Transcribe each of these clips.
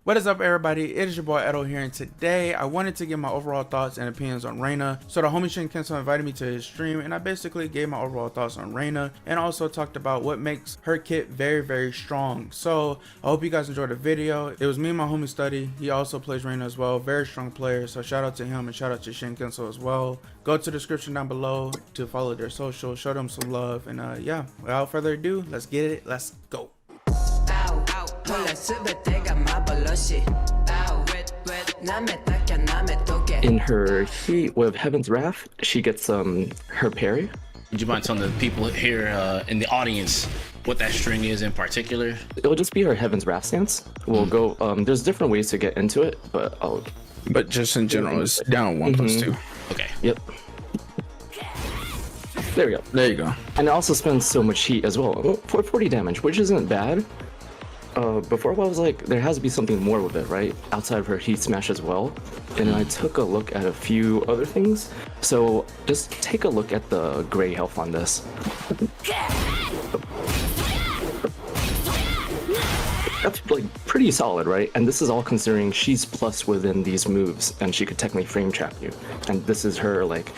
What is up, everybody? It is your boy Edo here, and today I wanted to give my overall thoughts and opinions on Reina. So the homie Shinkenso invited me to his stream, and I basically gave my overall thoughts on Reina and also talked about what makes her kit very strong. So I hope you guys enjoyed the video. It was me and my homie Study. He also plays Reina as well, very strong player. So shout out to him and shout out to Shinkenso as well. Go to the description down below to follow their social, show them some love, and yeah, without further ado, let's get it. Let's go. In her heat with Heaven's Wrath, she gets her parry. Would you mind telling the people here in the audience what that string is in particular? It'll just be her Heaven's Wrath stance. We'll go. There's different ways to get into it, but But just in general, it's down 1+2. Okay. Yep. There we go. There you go. And it also spends so much heat as well. 440 damage, which isn't bad. Before I was like, there has to be something more with it, right? Outside of her heat smash as well. And I took a look at a few other things. So just take a look at the gray health on this. That's like pretty solid, right? And this is all considering she's plus within these moves and she could technically frame trap you. And this is her like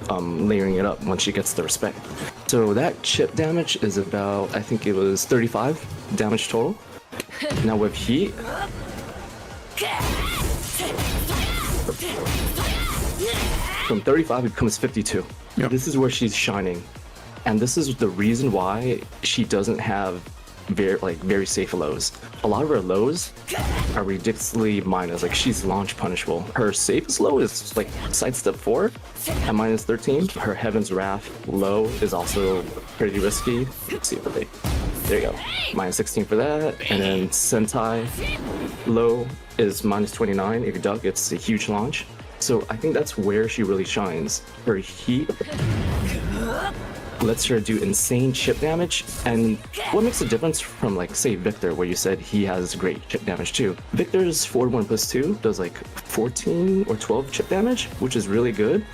layering it up once she gets the respect. So that chip damage is about, I think it was 35 damage total. Now with heat, from 35 it becomes 52. Yep. This is where she's shining. And this is the reason why she doesn't have very safe lows. A lot of her lows are ridiculously minus, like she's launch punishable. Her safest low is like sidestep 4 at -13. Her Heaven's Wrath low is also pretty risky. Let's see what there you go, -16 for that. And then Sentai low is -29. If you duck, it's a huge launch. So I think that's where she really shines. Her heat lets her do insane chip damage. And what makes the difference from like say Victor, where you said he has great chip damage too? Victor's 4-1+2 does like 14 or 12 chip damage, which is really good.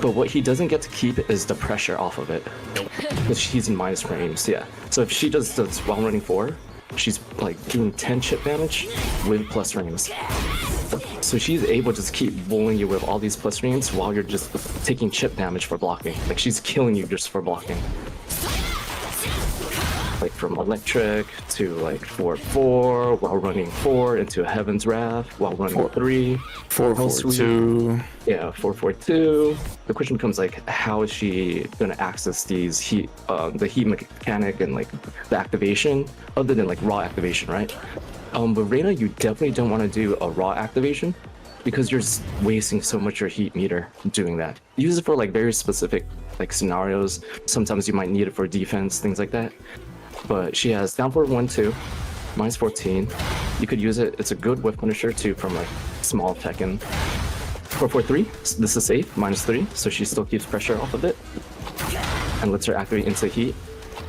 But what he doesn't get to keep is the pressure off of it, because she's in minus frames. Yeah, so if she does this while running 4, she's like doing 10 chip damage with plus frames. So she's able to just keep bullying you with all these plus frames while you're just taking chip damage for blocking. Like she's killing you just for blocking. Like from electric to like 4-4 while running 4 into a Heaven's Wrath while running 3. 4-4-2. Yeah, 4-4-2. The question becomes like, how is she gonna access these heat, the heat mechanic and like the activation, other than like raw activation, right? But Reina, you definitely don't want to do a raw activation because you're just wasting so much your heat meter doing that. Use it for like very specific like scenarios. Sometimes you might need it for defense, things like that. But she has down for 1-2, -14. You could use it. It's a good whiff punisher too from like small Tekken. 4-4-3. This is safe, -3, so she still keeps pressure off of it and lets her activate into heat.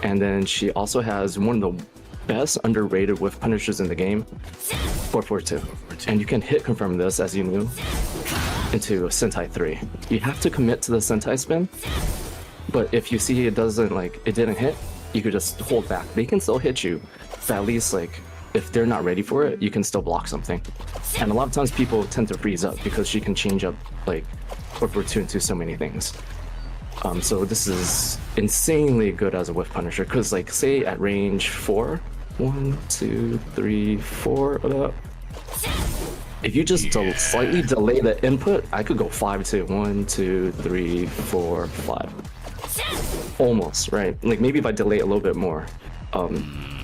And then she also has one of the best underrated whiff punishers in the game, 4-4-2. And you can hit confirm this, as you knew, into Sentai 3. You have to commit to the Sentai spin, but if you see it doesn't, like, it didn't hit, you could just hold back. They can still hit you, but at least, like, if they're not ready for it, you can still block something. And a lot of times people tend to freeze up because she can change up, like, 4-4-2 into so many things. So this is insanely good as a whiff punisher, because like say at range 4, 1, 2, 3, 4, if you just slightly delay the input, I could go 5-2, 1, 2, 3, 4, 5. Almost, right? Like maybe if I delay it a little bit more,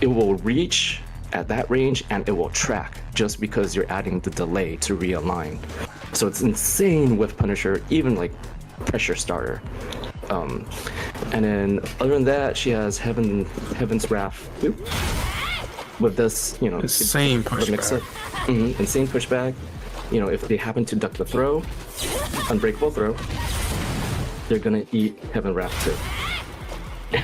it will reach at that range and it will track just because you're adding the delay to realign. So it's insane whiff punisher, even like pressure starter. And then other than that, she has Heaven's Wrath with this, you know, insane pushback. Insane pushback. You know, if they happen to duck the throw, unbreakable throw, they're gonna eat Heaven Wrath too,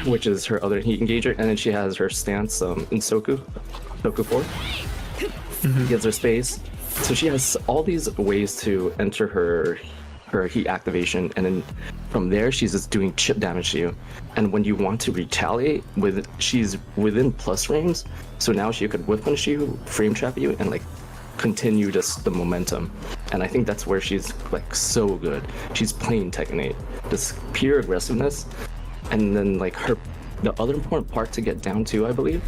which is her other heat engager. And then she has her stance in Soku 4. Gives her space. So she has all these ways to enter her heat activation, and then from there she's just doing chip damage to you. And when you want to retaliate, she's within plus frames, so now she could whip punish you, frame trap you, and like continue just the momentum. And I think that's where she's like so good. She's playing Tekken 8, just pure aggressiveness. And then like the other important part to get down to, I believe,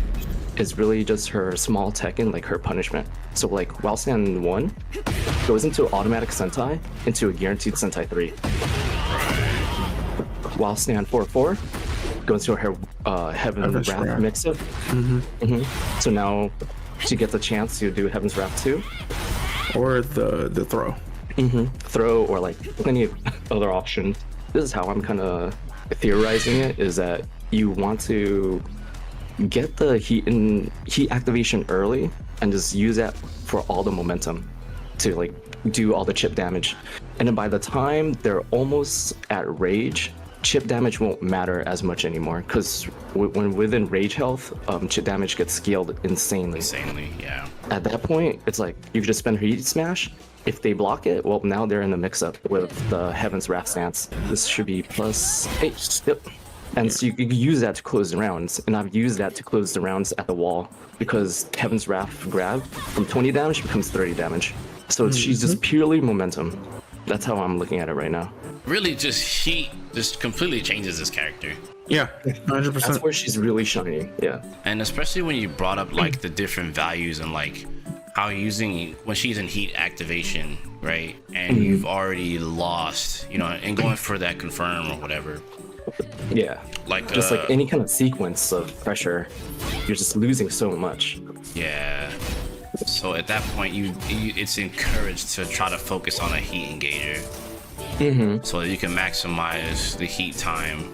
is really just her small Tekken, like her punishment. So like while stand 1 goes into automatic Sentai into a guaranteed Sentai 3. While stand 4 goes to her Heaven's Wrath mix-up. So now she gets a chance to do Heaven's Wrath 2. Or the throw. Throw, or like plenty of other options. This is how I'm kind of theorizing it, is that you want to get the heat activation early and just use that for all the momentum to like do all the chip damage. And then by the time they're almost at rage, chip damage won't matter as much anymore, because when within rage health, chip damage gets scaled insanely. Yeah. At that point, it's like you could just spend her heat smash. If they block it, well, now they're in the mix-up with the Heaven's Wrath stance. This should be +8. Yep. And so you can use that to close the rounds, and I've used that to close the rounds at the wall, because Heaven's Wrath grab from 20 damage becomes 30 damage. So she's just purely momentum. That's how I'm looking at it right now. Really, heat just completely changes this character. Yeah, 100%. That's where she's really shining. Yeah. And especially when you brought up like the different values and like how using when she's in heat activation, right? And you've already lost, you know, and going for that confirm or whatever. Yeah. Like just like any kind of sequence of pressure, you're just losing so much. Yeah. So at that point, it's encouraged to try to focus on a heat engager. So that you can maximize the heat time.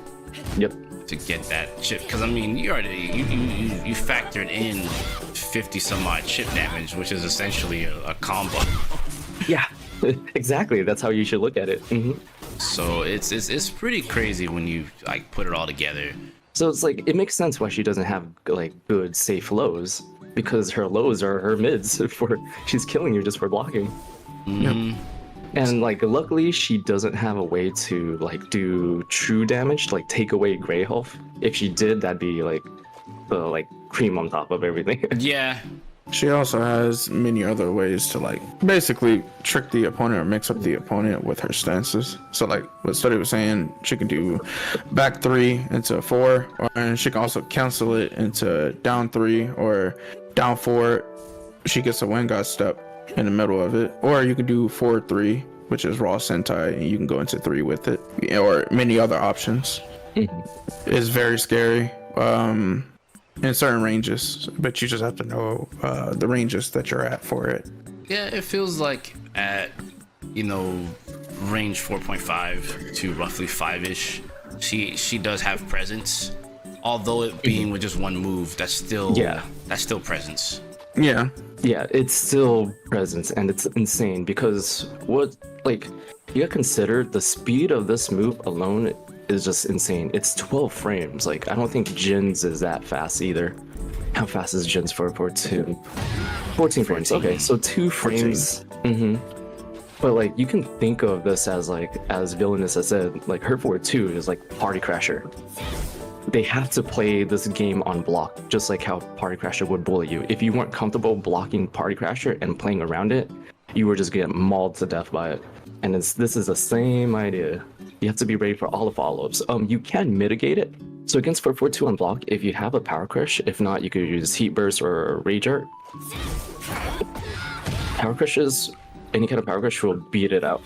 Yep. To get that chip, because I mean, you factored in 50 some odd chip damage, which is essentially a combo. Yeah, exactly. That's how you should look at it. So it's pretty crazy when you like put it all together. So it's like it makes sense why she doesn't have like good safe lows, because her lows are her mids for she's killing you just for blocking. And like luckily she doesn't have a way to like do true damage, like take away gray health. If she did, that'd be like the like cream on top of everything. Yeah. She also has many other ways to like basically trick the opponent or mix up the opponent with her stances. So like what Study was saying, she can do back 3 into 4, and she can also cancel it into down 3 or down 4. She gets a Wingard step in the middle of it, or you can do 4-3, which is raw Sentai, and you can go into 3 with it, or many other options. It's very scary in certain ranges, but you just have to know the ranges that you're at for it. Yeah, it feels like at, you know, range 4.5 to roughly 5-ish, she does have presence, although it being with just one move, that's still presence. Yeah, it's still presence, and it's insane because what like you gotta consider the speed of this move alone is just insane. It's 12 frames. Like I don't think Jin's is that fast either. How fast is Jin's 442? 14 frames. Okay, so 2 frames. But like you can think of this as like as villainous as said, like her 4-2 is like Party Crasher. They have to play this game on block, just like how Party Crasher would bully you. If you weren't comfortable blocking Party Crasher and playing around it, you were just getting mauled to death by it. And this is the same idea. You have to be ready for all the follow-ups. You can mitigate it. So against 4-4-2 on block, if you have a Power Crush, if not, you could use Heat Burst or Rage Art. Power Crushes, any kind of Power Crush will beat it out.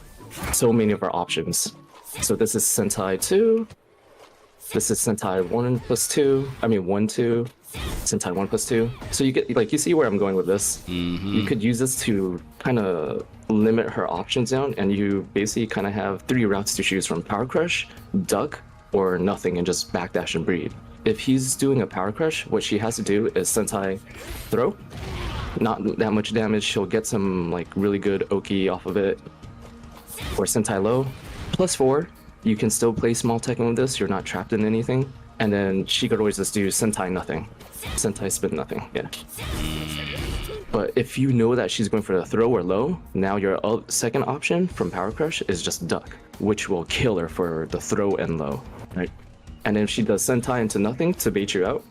So many of our options. So this is Sentai 2. This is Sentai 1+2. I mean 1-2. Sentai 1+2. So you get like you see where I'm going with this. You could use this to kind of limit her options down, and you basically kind of have 3 routes to choose from: Power Crush, Duck, or nothing, and just backdash and breed. If he's doing a Power Crush, what she has to do is Sentai throw. Not that much damage. She'll get some like really good Oki off of it. Or Sentai low. +4. You can still play small Tekken with this. You're not trapped in anything. And then she could always just do Sentai nothing. Sentai spin nothing. Yeah. But if you know that she's going for the throw or low, now your second option from Power Crush is just Duck, which will kill her for the throw and low, right? And if she does Sentai into nothing to bait you out,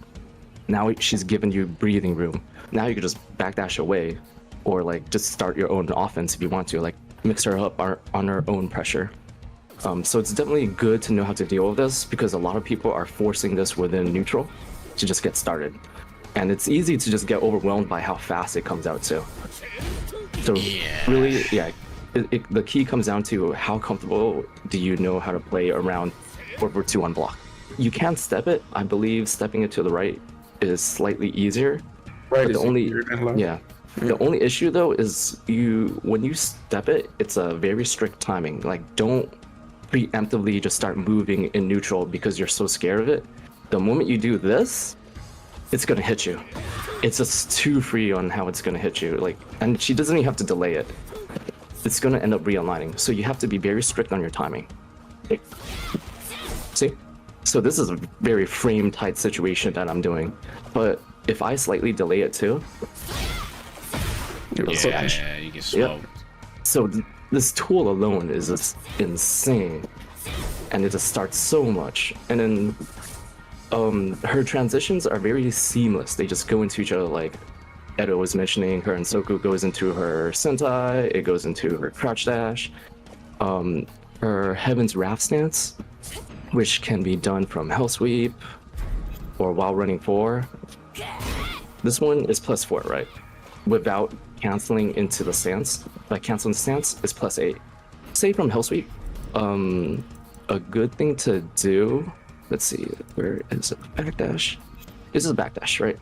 now she's given you breathing room. Now you can just backdash away or like just start your own offense if you want to, like mix her up on her own pressure. So it's definitely good to know how to deal with this, because a lot of people are forcing this within neutral to just get started. And it's easy to just get overwhelmed by how fast it comes out too. So really, yeah, the key comes down to how comfortable do you know how to play around 4/2 on block. You can step it. I believe stepping it to the right is slightly easier. Right. But the only issue though is when you step it, it's a very strict timing. Like, don't preemptively just start moving in neutral because you're so scared of it. The moment you do this, it's gonna hit you. It's just too free on how it's gonna hit you. Like, and she doesn't even have to delay it. It's gonna end up realigning. So you have to be very strict on your timing. See? So this is a very frame tight situation that I'm doing. But if I slightly delay it too, you get smoked. Yep. So this tool alone is just insane, and it just starts so much. And then her transitions are very seamless. They just go into each other. Like Edo was mentioning, her and Soku goes into her sentai, it goes into her crouch dash, her Heaven's Wrath stance, which can be done from Hell Sweep or while running 4. This one is +4, right? Without canceling into the stance. Like canceling the stance is +8. Say from Hell Sweep, a good thing to do. Let's see, where is it? Backdash. This is a backdash, right?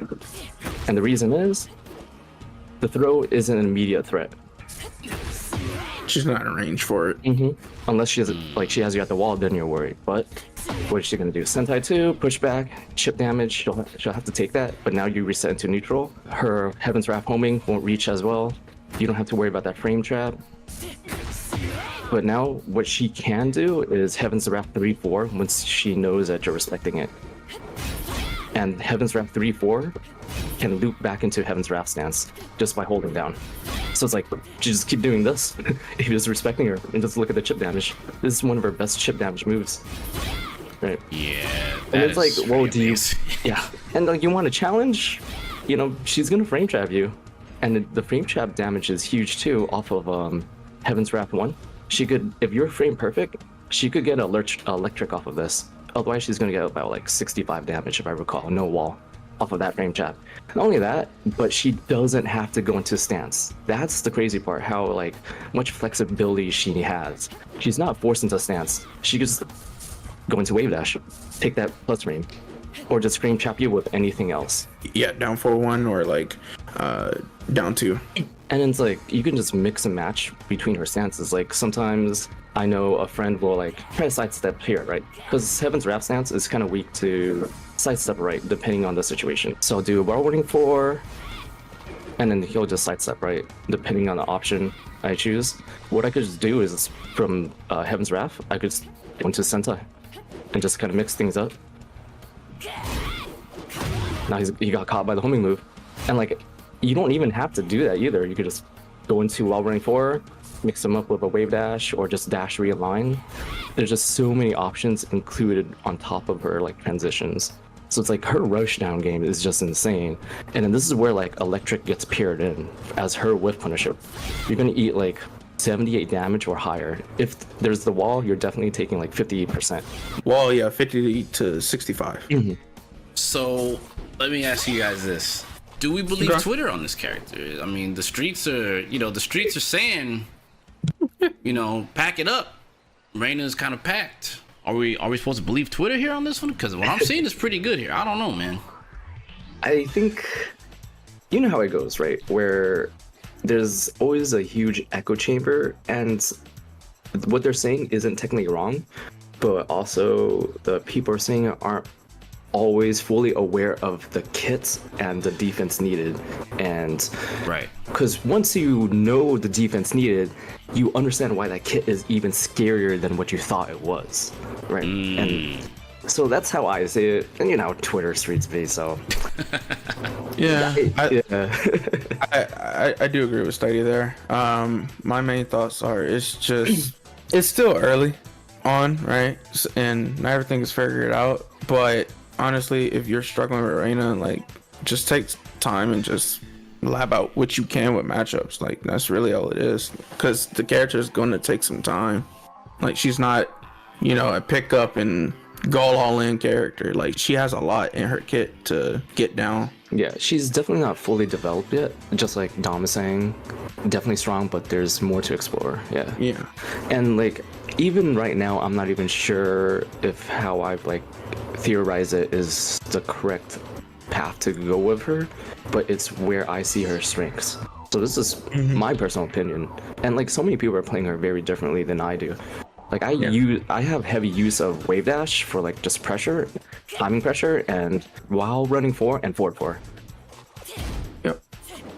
And the reason is the throw isn't an immediate threat. She's not in range for it. Unless she has you at the wall, then you're worried. But what is she gonna do? Sentai 2, push back, chip damage. She'll have to take that. But now you reset into neutral. Her Heaven's Wrath homing won't reach as well. You don't have to worry about that frame trap. But now what she can do is Heaven's Wrath 3/4 once she knows that you're respecting it. And Heaven's Wrath 3/4 can loop back into Heaven's Wrath stance just by holding down. So it's like, you just keep doing this if you're just respecting her, and just look at the chip damage. This is one of her best chip damage moves. Right. Yeah. And it's like, whoa, do you? Yeah. And like, you want to challenge? You know, she's gonna frame trap you, and the frame trap damage is huge too off of Heaven's Wrath 1. She could, if you're frame perfect, she could get electric off of this. Otherwise, she's gonna get about like 65 damage if I recall, no wall, off of that frame trap. Not only that, but she doesn't have to go into stance. That's the crazy part, how like much flexibility she has. She's not forced into stance. She could just go into wave dash, take that plus frame, or just frame trap you with anything else. Yeah, down 4-1 or like down 2. And it's like, you can just mix and match between her stances. Like sometimes I know a friend will like try to sidestep here, right? Because Heaven's Wrath stance is kind of weak to sidestep right, depending on the situation. So I'll do a bar warning 4, and then he'll just sidestep right, depending on the option I choose. What I could just do is from Heaven's Wrath, I could just go into Sentai and just kind of mix things up. Now he got caught by the homing move. And like, you don't even have to do that either. You could just go into while running 4, mix them up with a wave dash, or just dash realign. There's just so many options included on top of her like transitions. So it's like her rush down game is just insane. And then this is where like electric gets paired in as her whiff punisher. You're gonna eat like 78 damage or higher. If there's the wall, you're definitely taking like 50%. Well, yeah, 50 to 65. So let me ask you guys this. Do we believe Twitter on this character? I mean, the streets are saying, pack it up. Reina's kind of packed. Are we supposed to believe Twitter here on this one? Because what I'm seeing is pretty good here. I don't know, man. I think, you know how it goes, right? Where there's always a huge echo chamber, and what they're saying isn't technically wrong, but also the people are saying it aren't always fully aware of the kits and the defense needed. And right, because once you know the defense needed, you understand why that kit is even scarier than what you thought it was, right? And so that's how I see it. And you know, Twitter streets be so. Yeah, I do agree with Stady there. My main thoughts are, it's still early on, right? And not everything is figured out, but honestly, if you're struggling with Reina, like, just take time and just lab out what you can with matchups. Like that's really all it is. Because the character is going to take some time. Like she's not, you know, a pick up and go all in character. Like she has a lot in her kit to get down. Yeah, she's definitely not fully developed yet. Just like Dom is saying, definitely strong, but there's more to explore. Yeah. Yeah. And like even right now, I'm not even sure if how I've like theorized it is the correct path to go with her, but it's where I see her strengths. So this is my personal opinion, and like so many people are playing her very differently than I do. Like I have heavy use of wave dash for like just pressure, timing pressure, and while running 4 and forward 4. Yep.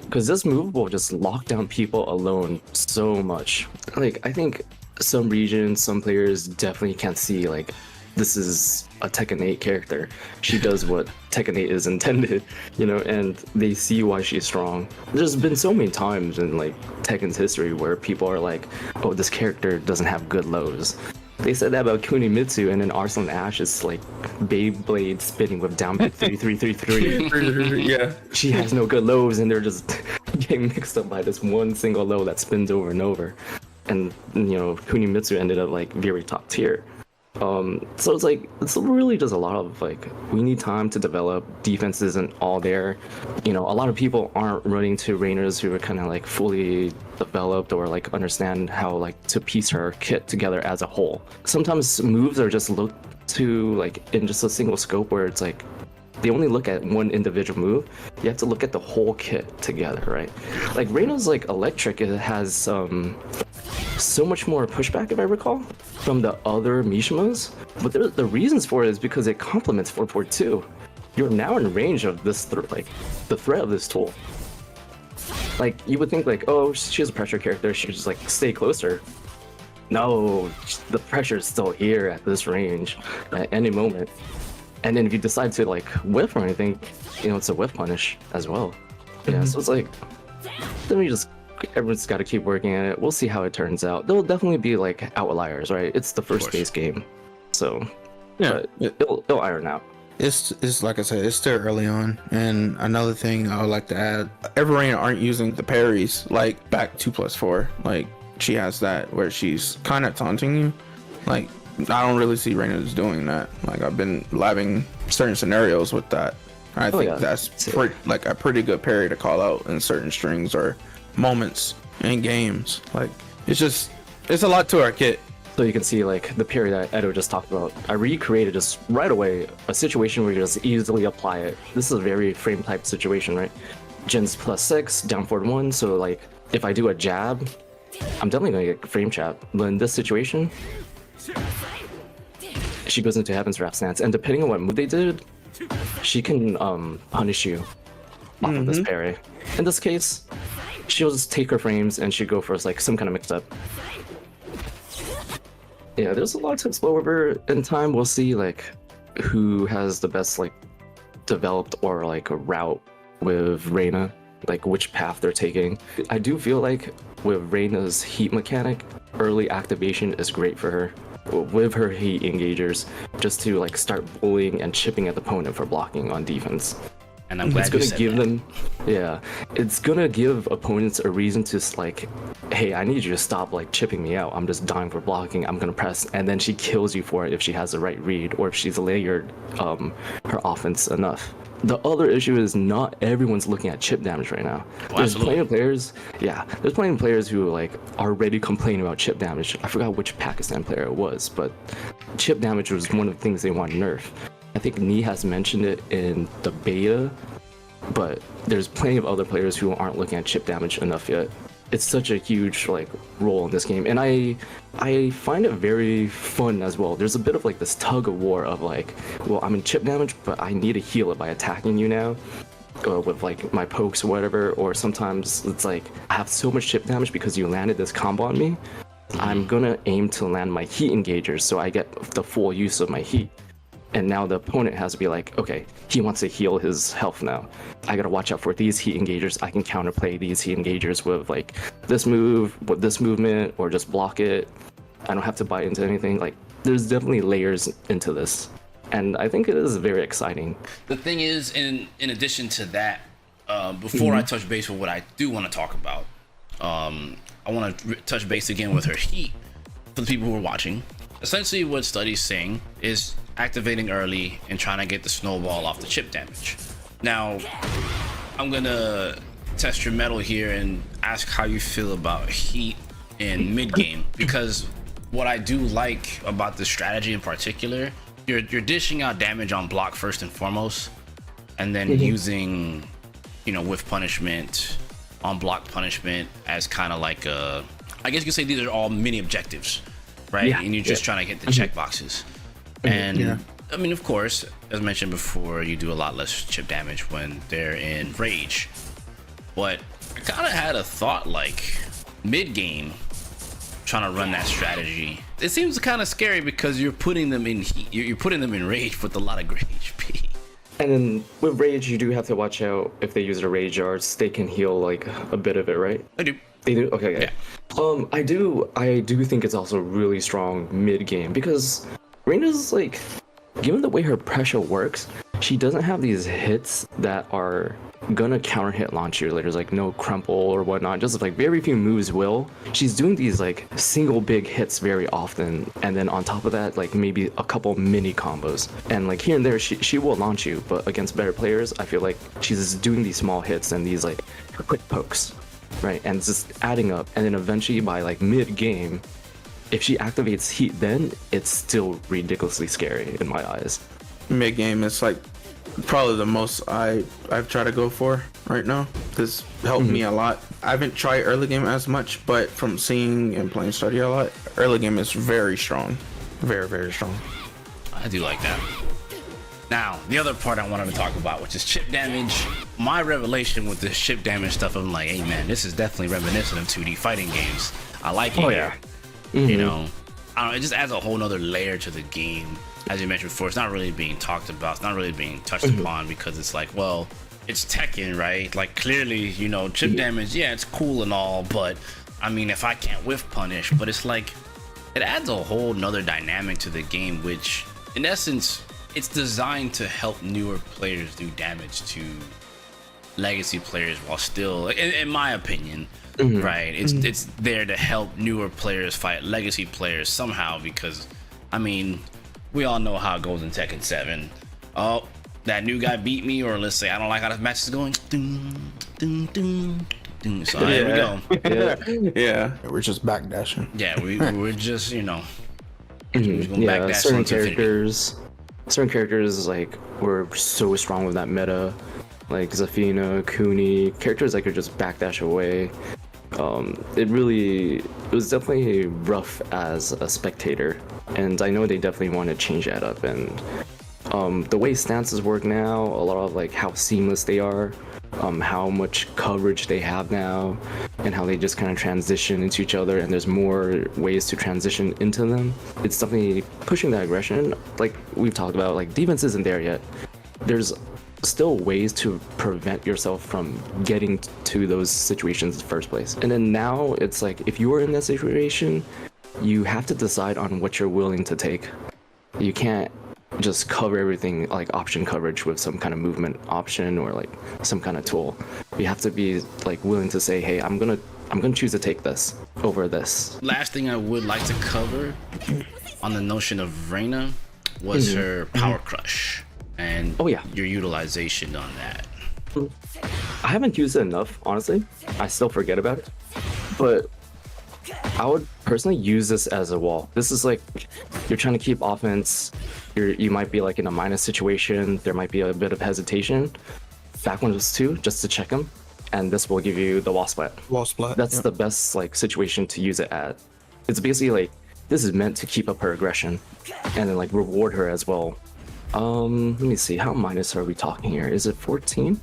Because this move will just lock down people alone so much. Like I think some regions, some players definitely can't see like this is a Tekken 8 character. She does what Tekken 8 is intended, you know, and they see why she's strong. There's been so many times in like Tekken's history where people are like, oh, this character doesn't have good lows. They said that about Kunimitsu, and then Arslan Ash is like Beyblade spinning with down 3333. Yeah. She has no good lows, and they're just getting mixed up by this one single low that spins over and over. And you know, Kunimitsu ended up like very top tier. So it's like it's really just a lot of like we need time to develop. Defense isn't all there, you know. A lot of people aren't running to Rainas who are kind of like fully developed or like understand how like to piece her kit together as a whole. Sometimes moves are just looked to like in just a single scope where it's like they only look at one individual move. You have to look at the whole kit together, right? Like Reina's like electric, it has so much more pushback, if I recall, from the other Mishimas. But the reasons for it is because it complements 442. You're now in range of this, like, the threat of this tool. Like, you would think, like, oh, she's a pressure character, she should just, like, stay closer. No, the pressure is still here at this range at any moment. And then if you decide to, like, whiff or anything, you know, it's a whiff punish as well. Yeah, so it's like, then we just everyone's got to keep working at it. We'll see how it turns out. There'll definitely be like outliers, right? It's the first base game, so yeah, it'll iron out. It's like I said, it's still early on. And another thing I would like to add, every Reina aren't using the parries like back 2+4. Like she has that where she's kind of taunting you. Like I don't really see Reina's doing that. Like I've been labbing certain scenarios with that. I think that's like a pretty good parry to call out in certain strings or moments in games. Like it's a lot to our kit. So you can see like the parry that Edo just talked about. I recreated just right away a situation where you just easily apply it. This is a very frame type situation, right? Gens +6, down forward 1. So like if I do a jab, I'm definitely gonna get frame trap. But in this situation, she goes into Heaven's Wrath stance, and depending on what move they did, she can punish you off of this parry. In this case, she'll just take her frames and she'll go for like some kind of mix up. Yeah, there's a lot to explore with her. In time, we'll see like who has the best like developed or like a route with Reina, like which path they're taking. I do feel like with Reina's heat mechanic, early activation is great for her. With her heat engagers, just to like start bullying and chipping at the opponent for blocking on defense. And I'm glad it's gonna give them, yeah, it's gonna give opponents a reason to like, hey, I need you to stop like chipping me out. I'm just dying for blocking. I'm gonna press, and then she kills you for it if she has the right read or if she's layered her offense enough. The other issue is not everyone's looking at chip damage right now. There's plenty of players, there's plenty of players who like are already complaining about chip damage. I forgot which Pakistan player it was, but chip damage was one of the things they want to nerf. I think Knee has mentioned it in the beta, but there's plenty of other players who aren't looking at chip damage enough yet. It's such a huge like role in this game, and I find it very fun as well. There's a bit of like this tug of war of like, well, I'm in chip damage, but I need to heal it by attacking you now with like my pokes or whatever. Or sometimes it's like I have so much chip damage because you landed this combo on me. I'm gonna aim to land my heat engagers so I get the full use of my heat. And now the opponent has to be like, okay, he wants to heal his health now. I gotta watch out for these heat engagers. I can counterplay these heat engagers with like this move, with this movement, or just block it. I don't have to buy into anything. Like, there's definitely layers into this. And I think it is very exciting. The thing is, in addition to that, Before I touch base with what I do want to talk about, I want to touch base again with her heat for the people who are watching. Essentially, what study's saying is activating early and trying to get the snowball off the chip damage. Now, I'm gonna test your metal here and ask how you feel about heat in mid game, because what I do like about this strategy in particular, you're dishing out damage on block first and foremost, and then using, you know, whiff punishment on block punishment as kind of like a, I guess you could say these are all mini objectives, right? Yeah. And you're just trying to hit the check boxes. And I mean, of course, as mentioned before, you do a lot less chip damage when they're in rage. But I kind of had a thought, like mid game, trying to run that strategy. It seems kind of scary because you're putting them in heat. You're putting them in rage with a lot of great HP. And then with rage, you do have to watch out if they use the rage arts. They can heal like a bit of it, right? I do. They do. Okay. Yeah. I do think it's also really strong mid game because Reina's like, given the way her pressure works, she doesn't have these hits that are gonna counter hit launch you. Like, there's like no crumple or whatnot. Just like very few moves will. She's doing these like single big hits very often, and then on top of that, like maybe a couple mini combos. And like here and there, she will launch you, but against better players, I feel like she's doing these small hits and these like quick pokes, right? And it's just adding up. And then eventually by like mid game, if she activates heat, then it's still ridiculously scary in my eyes. Mid game is like probably the most I've tried to go for right now. This helped me a lot. I haven't tried early game as much, but from seeing and playing study a lot, early game is very strong, very strong. I do like that. Now, the other part I wanted to talk about, which is chip damage. My revelation with this chip damage stuff, I'm like, hey man, this is definitely reminiscent of 2D fighting games. I like it. Oh yeah. You know, I don't know, it just adds a whole nother layer to the game. As you mentioned before, it's not really being talked about, it's not really being touched upon, because it's like, well, it's Tekken, right? Like, clearly, you know, chip damage, yeah, it's cool and all, but I mean, if I can't whiff punish, but it's like, it adds a whole nother dynamic to the game, which in essence, it's designed to help newer players do damage to legacy players while still, in my opinion, right? It's there to help newer players fight legacy players somehow, because I mean, we all know how it goes in Tekken 7. Oh, that new guy beat me, or let's say I don't like how this match is going. So there we go. Yeah, we're just backdashing. Yeah, we're just, you know, we're just gonna Yeah, backdash certain into infinity. certain characters like were so strong with that meta, like Zafina, Kuni, characters that could just backdash away. It was definitely rough as a spectator, and I know they definitely want to change that up. And the way stances work now, a lot of like how seamless they are, how much coverage they have now, and how they just kind of transition into each other, and there's more ways to transition into them. It's definitely pushing that aggression. Like we've talked about, like defense isn't there yet. There's still ways to prevent yourself from getting to those situations in the first place. And then now it's like, if you are in that situation, you have to decide on what you're willing to take. You can't just cover everything like option coverage with some kind of movement option or like some kind of tool. You have to be like willing to say, hey, I'm gonna choose to take this over this. Last thing I would like to cover on the notion of Reina was her power crush and your utilization on that. I haven't used it enough, honestly. I still forget about it, but I would personally use this as a wall. This is like, you're trying to keep offense, you might be like in a minus situation, there might be a bit of hesitation. Back one was two, just to check them, and this will give you the wall splat. Wall splat. That's the best like situation to use it at. It's basically like, this is meant to keep up her aggression and then like reward her as well. Let me see, how minus are we talking here? Is it 14?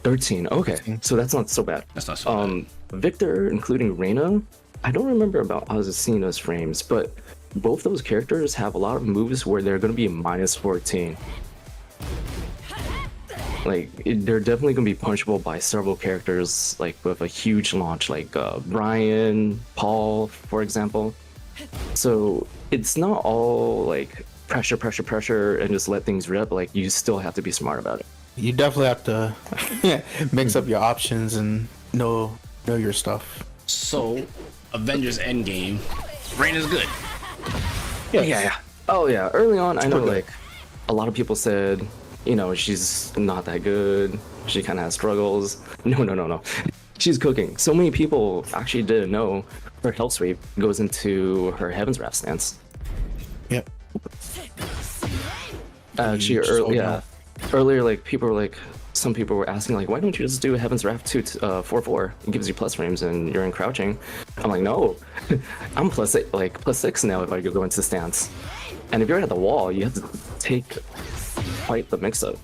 13, okay, so that's not so bad. That's not so bad. Victor, including Reina, I don't remember about Azucena's frames, but both those characters have a lot of moves where they're going to be minus 14. Like, they're definitely going to be punchable by several characters, like with a huge launch, like Brian, Paul, for example. So it's not all like pressure, and just let things rip. Like, you still have to be smart about it. You definitely have to mix up your options and know your stuff. So, Avengers Endgame, Reina's good. Yeah. Oh yeah. Early on, I know good. like a lot of people said, you know, she's not that good. She kind of has struggles. No. She's cooking. So many people actually didn't know her health sweep goes into her Heaven's Wrath stance. Yep. Actually, earlier, like people were like, some people were asking like, why don't you just do a Heaven's Wrath 4/4? It gives you plus frames and you're in crouching. I'm like, no, I'm plus 6 now if I go into stance. And if you're at the wall, you have to take quite the mix-up.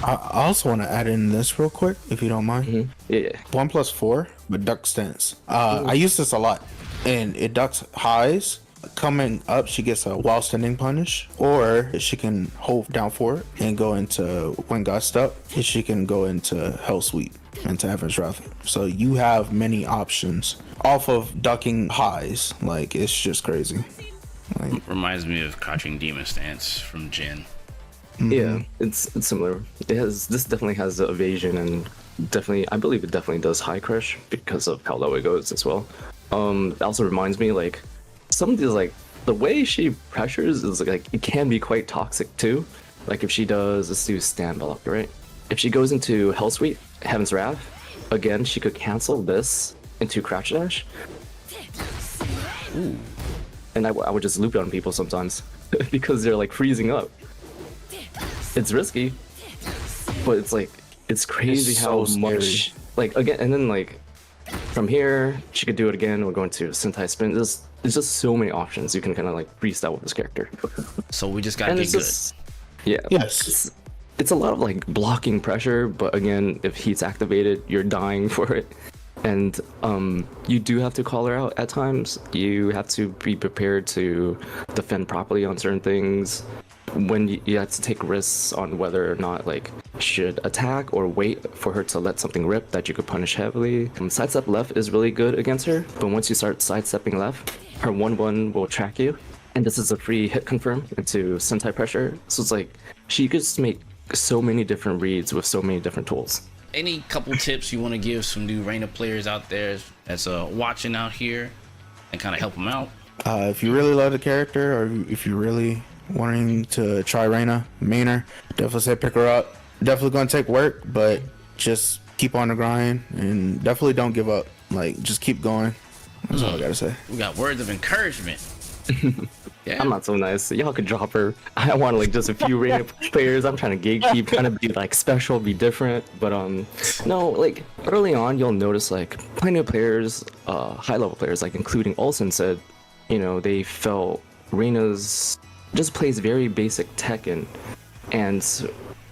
I also want to add in this real quick, if you don't mind. Yeah. 1+4, but duck stance. I use this a lot, and it ducks highs. Coming up, she gets a while standing punish, or she can hold down for it and go into when got stuck. She can go into hell sweep into Heaven's Wrath. So you have many options off of ducking highs. Like, it's just crazy. Like, Reminds me of Crouching Demon Stance from Jin. Yeah, it's similar. This definitely has the evasion, and definitely, I believe it definitely does high crush because of how low it goes as well. It also reminds me like some of these, like the way she pressures is like it can be quite toxic too. Like if she does, let's do stand block, right? If she goes into Hell Sweep, Heaven's Wrath, again she could cancel this into Crouch Dash. Ooh. And I would just loop on people sometimes because they're like freezing up. It's risky, but it's like it's crazy It's how so much like again, and then like from here she could do it again. We're going to Sentai Spin. There's just so many options you can kind of like freestyle with this character. So we just gotta And get it's good. just yeah, yes. it's a lot of like blocking pressure, but again, if heat's activated, you're dying for it. And you do have to call her out at times. You have to be prepared to defend properly on certain things. When you have to take risks on whether or not like should attack or wait for her to let something rip that you could punish heavily. Sidestep left is really good against her, but once you start sidestepping left, her 1/1 will track you, and this is a free hit confirm into Sentai pressure. So it's like she could just make so many different reads with so many different tools. Any couple tips you want to give some new Reina players out there that's watching out here and kind of help them out? If you really love the character, or if you really wanting to try Reina, mainer, definitely say pick her up. Definitely gonna take work, but just keep on the grind and definitely don't give up. Like, just keep going. That's all I gotta say. We got words of encouragement. Yeah. I'm not so nice. Y'all could drop her. I want like just a few Reina players. I'm trying to gatekeep, trying to be like special, be different. But no, like early on, you'll notice like plenty of players, high level players, like including Olsen said, you know, they felt Reina's just plays very basic Tekken, and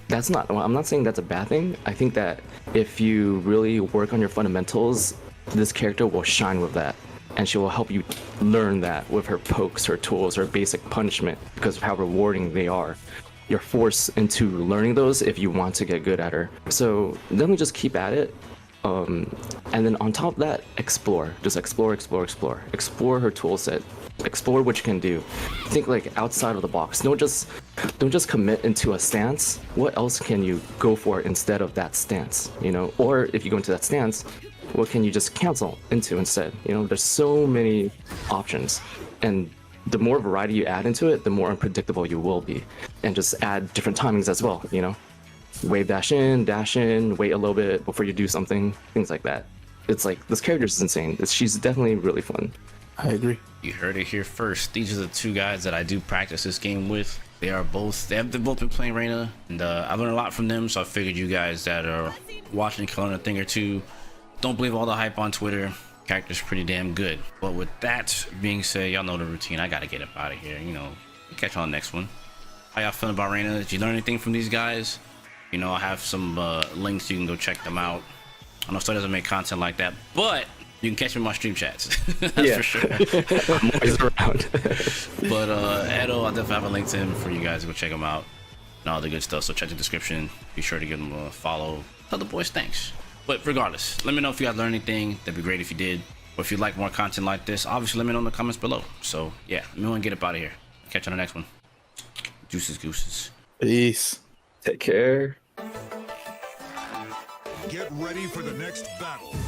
that's not. I'm not saying that's a bad thing. I think that if you really work on your fundamentals, this character will shine with that, and she will help you learn that with her pokes, her tools, her basic punishment, because of how rewarding they are. You're forced into learning those if you want to get good at her. So then just keep at it. And then on top of that, explore. Just explore her tool set. Explore what you can do. Think like outside of the box. Don't just commit into a stance. What else can you go for instead of that stance? You know, or if you go into that stance, what can you just cancel into instead? You know, there's so many options, and the more variety you add into it, the more unpredictable you will be. And just add different timings as well. You know, wave dash in, wait a little bit before you do something, things like that. It's like this character is insane. She's definitely really fun. I agree. You heard it here first. These are the two guys that I do practice this game with. They've both been playing Reina, and I learned a lot from them. So I figured you guys that are watching can learn a thing or two. Don't believe all the hype on Twitter. Character's pretty damn good. But with that being said, y'all know the routine. I gotta get up out of here. You know, catch you on the next one. How y'all feeling about Reina? Did you learn anything from these guys? You know, I have some links. You can go check them out. I know Star doesn't make content like that, but you can catch me in my stream chats. That's for sure. I'm always around. But Edo, I'll definitely have a link to him for you guys to go check him out and all the good stuff. So check the description. Be sure to give him a follow. Tell the boys thanks. But regardless, let me know if you guys learned anything. That'd be great if you did. Or if you'd like more content like this, obviously let me know in the comments below. So yeah, let me know and get up out of here. Catch you on the next one. Deuces gooses. Peace. Take care. Get ready for the next battle.